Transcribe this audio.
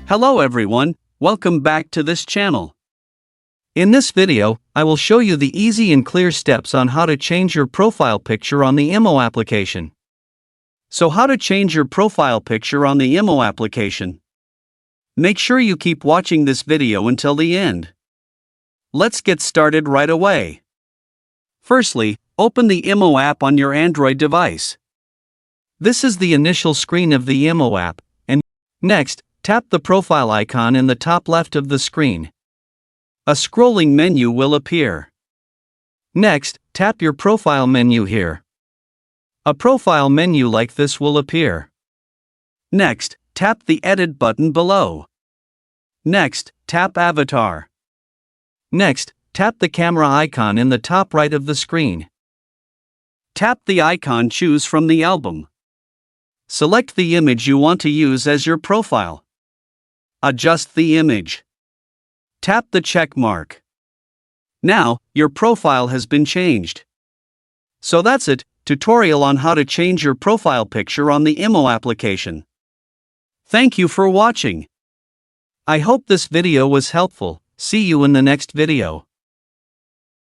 Hello everyone, welcome back to this channel. In this video, I will show you the easy and clear steps on how to change your profile picture on the Imo application. So how to change your profile picture on the Imo application? Make sure you keep watching this video until the end. Let's get started right away. Firstly, open the Imo app on your Android device. This is the initial screen of the Imo app, and next, tap the profile icon in the top left of the screen. A scrolling menu will appear. Next, tap your profile menu here. A profile menu like this will appear. Next, tap the Edit button below. Next, tap Avatar. Next, tap the camera icon in the top right of the screen. Tap the icon Choose from the album. Select the image you want to use as your profile. Adjust the image. Tap the check mark. Now, your profile has been changed. So that's it, tutorial on how to change your profile picture on the Imo application. Thank you for watching. I hope this video was helpful. See you in the next video.